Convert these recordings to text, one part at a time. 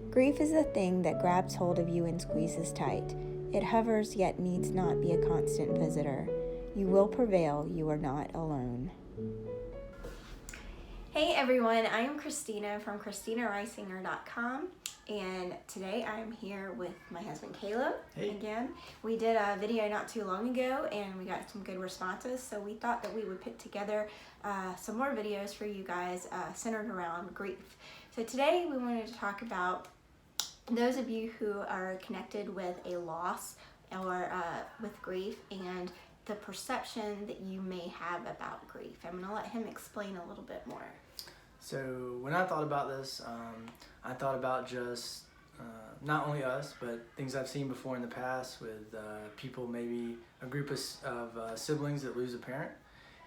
Grief is the thing that grabs hold of you and squeezes tight. It hovers yet needs not be a constant visitor. You will prevail, you are not alone. Hey everyone, I am Christina from ChristinaReisinger.com, and today I'm here with my husband Caleb. Hey. Again. We did a video not too long ago and we got some good responses, so we thought that we would put together some more videos for you guys centered around grief. So today we wanted to talk about those of you who are connected with a loss or with grief and the perception that you may have about grief. I'm going to let him explain a little bit more. So when I thought about this, I thought about just not only us, but things I've seen before in the past with people, maybe a group of siblings that lose a parent.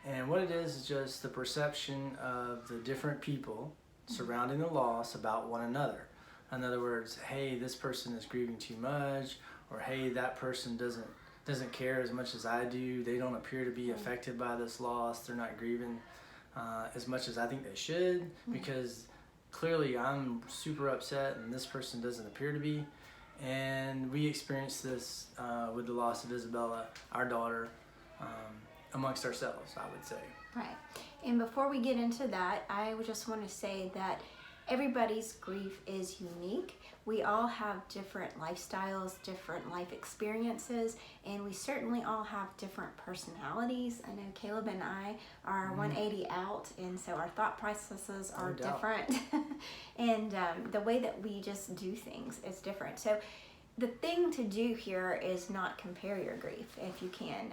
And what it is just the perception of the different people surrounding the loss about one another. In other words, hey, this person is grieving too much, or hey, that person doesn't care as much as I do. They don't appear to be affected by this loss. They're not grieving as much as I think they should, because clearly I'm super upset and this person doesn't appear to be. And we experienced this with the loss of Isabella, our daughter, amongst ourselves, I would say. Right. And before we get into that, I would just want to say that everybody's grief is unique. We all have different lifestyles, different life experiences, and we certainly all have different personalities. I know Caleb and I are 180 out, and so our thought processes are different. And the way that we just do things is different. So the thing to do here is not compare your grief if you can.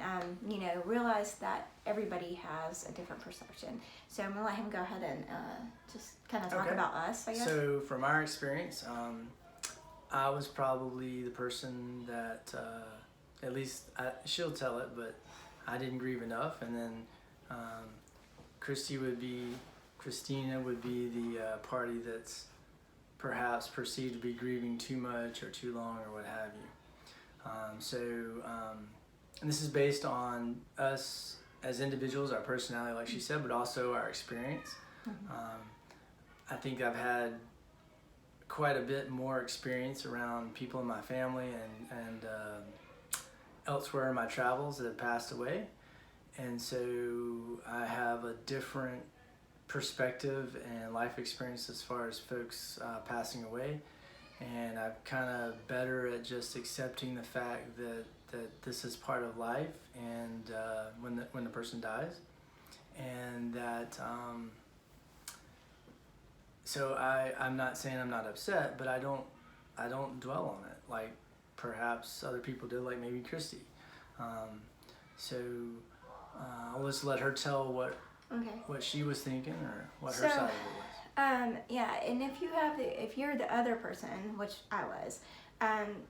Realize that everybody has a different perception. So I'm going to let him go ahead and just kind of talk about us, I guess. So from our experience, I was probably the person that, at least she'll tell it, but I didn't grieve enough. And then Christina would be the party that's perhaps perceived to be grieving too much or too long or what have you. And this is based on us as individuals, our personality, like she said, but also our experience. I think I've had quite a bit more experience around people in my family and elsewhere in my travels that have passed away. And so I have a different perspective and life experience as far as folks passing away, and I'm kind of better at just accepting the fact that this is part of life, and when the person dies, and that so I'm not saying I'm not upset, but I don't dwell on it like perhaps other people do, like maybe Christy. I'll just let her tell what she was thinking or what her side of it was. And if you're the other person, which I was,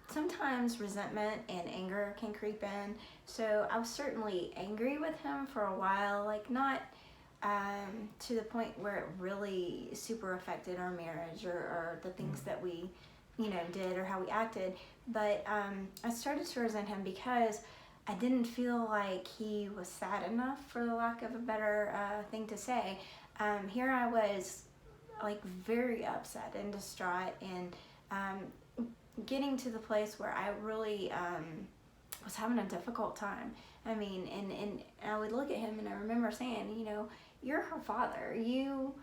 sometimes resentment and anger can creep in. So I was certainly angry with him for a while, like not to the point where it really super affected our marriage or the things that we, did or how we acted. But I started to resent him because I didn't feel like he was sad enough, for the lack of a better thing to say. Here I was, like, very upset and distraught, and getting to the place where I really was having a difficult time. I mean, and I would look at him, and I remember saying, you're her father. You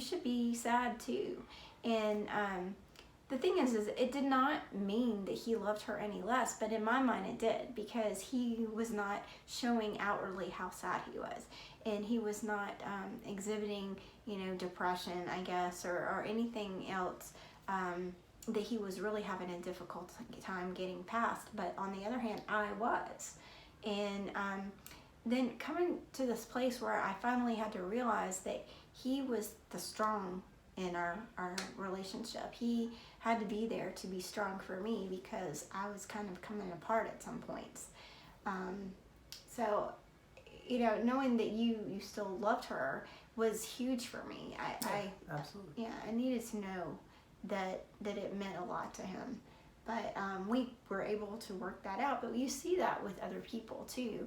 should be sad too. And the thing is it did not mean that he loved her any less, but in my mind it did, because he was not showing outwardly how sad he was, and he was not exhibiting, depression, I guess, or anything else that he was really having a difficult time getting past. But on the other hand, I was. And then coming to this place where I finally had to realize that he was the strong in our relationship. He had to be there to be strong for me, because I was kind of coming apart at some points. Knowing that you still loved her was huge for me. Absolutely. I needed to know that it meant a lot to him. But we were able to work that out. But you see that with other people too,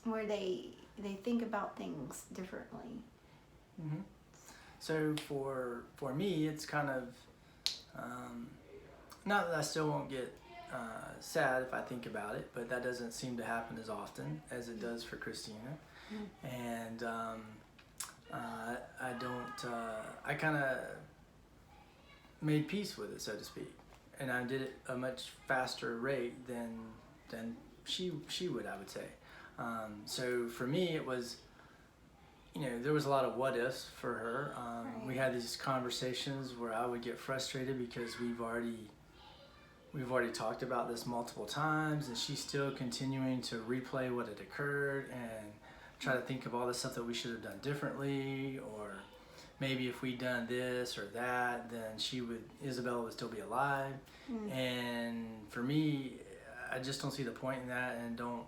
where they think about things differently. Mm-hmm. So for me, it's kind of not that I still won't get sad if I think about it, but that doesn't seem to happen as often as it does for Christina. And I don't. I kind of made peace with it, so to speak, and I did it a much faster rate than she would, I would say. So for me, it was, there was a lot of what ifs for her. Right. We had these conversations where I would get frustrated because we've already talked about this multiple times, and she's still continuing to replay what had occurred and try to think of all the stuff that we should have done differently, or maybe if we'd done this or that, then Isabella would still be alive. And for me, I just don't see the point in that, and don't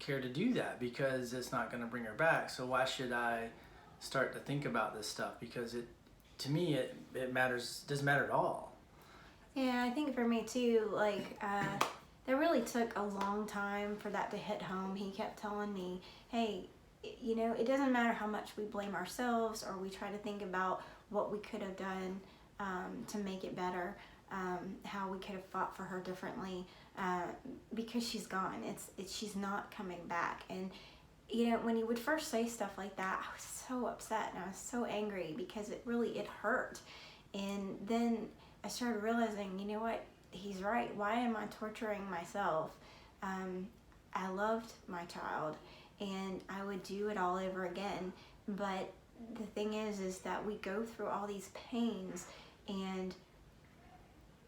care to do that because it's not going to bring her back. So why should I start to think about this stuff? Because to me, it matters, doesn't matter at all. Yeah, I think for me too, like, that really took a long time for that to hit home. He kept telling me, hey, it doesn't matter how much we blame ourselves or we try to think about what we could have done to make it better, how we could have fought for her differently, because she's gone. She's not coming back. And, when he would first say stuff like that, I was so upset and I was so angry because it hurt. And then I started realizing, you know what, he's right. Why am I torturing myself? I loved my child and I would do it all over again. But the thing is that we go through all these pains, and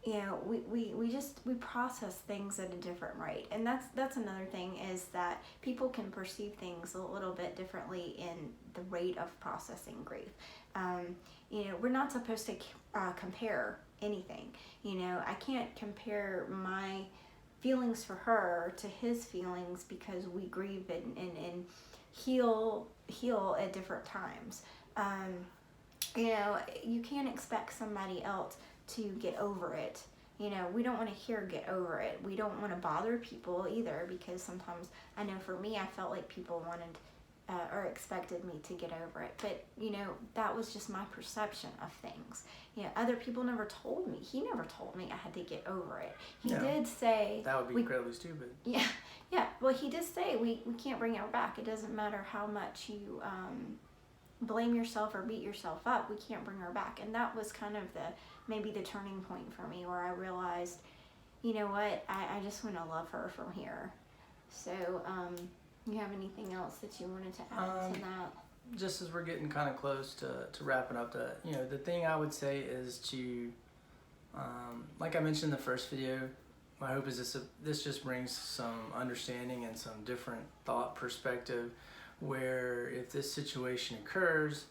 we process things at a different rate. And that's another thing, is that people can perceive things a little bit differently in the rate of processing grief. We're not supposed to compare anything. I can't compare my feelings for her to his feelings, because we grieve and heal at different times. You can't expect somebody else to get over it. We don't want to hear get over it. We don't want to bother people either, because sometimes, I know for me, I felt like people wanted or expected me to get over it. But, that was just my perception of things. Other people never told me. He never told me I had to get over it. He did say... That would be incredibly stupid. Yeah. Well, he did say we can't bring her back. It doesn't matter how much you blame yourself or beat yourself up. We can't bring her back. And that was kind of maybe the turning point for me, where I realized, you know what, I just want to love her from here. So, you have anything else that you wanted to add to that? Just as we're getting kind of close to wrapping up, the thing I would say is to, like I mentioned in the first video, my hope is this just brings some understanding and some different thought perspective, where if this situation occurs,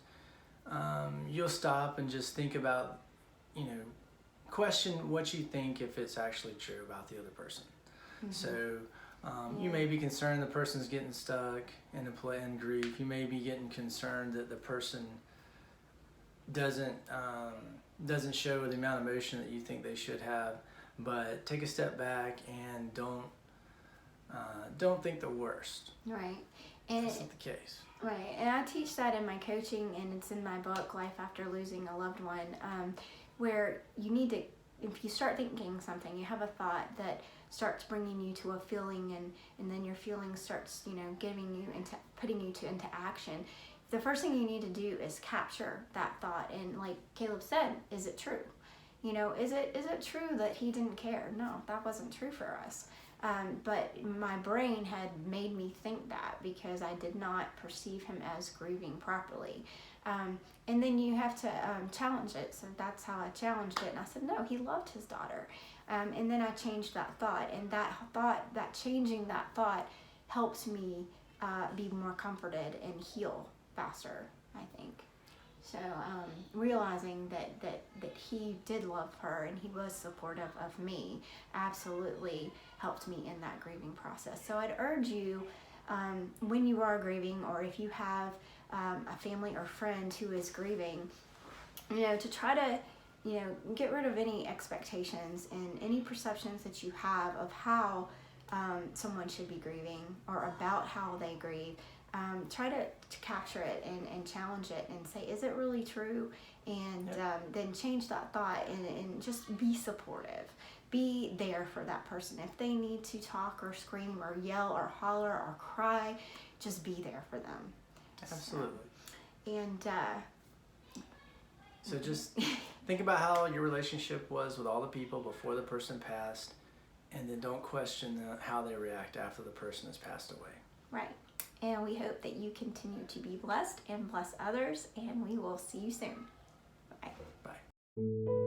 you'll stop and just think about, question what you think if it's actually true about the other person. So you may be concerned the person's getting stuck in grief. You may be getting concerned that the person doesn't show the amount of emotion that you think they should have. But take a step back and don't think the worst. Right. And that's not the case. Right. And I teach that in my coaching, and it's in my book, Life After Losing a Loved One, where you need to, if you start thinking something, you have a thought that starts bringing you to a feeling, and then your feeling starts, putting you into action. The first thing you need to do is capture that thought. And like Caleb said, is it true? Is it true that he didn't care? No, that wasn't true for us. But my brain had made me think that, because I did not perceive him as grieving properly. And then you have to challenge it. So that's how I challenged it. And I said, no, he loved his daughter. And then I changed that thought. And changing that thought helped me be more comforted and heal faster, I think. So realizing that he did love her and he was supportive of me absolutely helped me in that grieving process. So I'd urge you, when you are grieving, or if you have a family or friend who is grieving, to try to, get rid of any expectations and any perceptions that you have of how someone should be grieving or about how they grieve. try to capture it and challenge it and say, is it really true? And then change that thought and just be supportive. Be there for that person. If they need to talk or scream or yell or holler or cry, just be there for them. Absolutely. So just think about how your relationship was with all the people before the person passed, and then don't question how they react after the person has passed away. Right. And we hope that you continue to be blessed and bless others, and we will see you soon. Bye. Bye.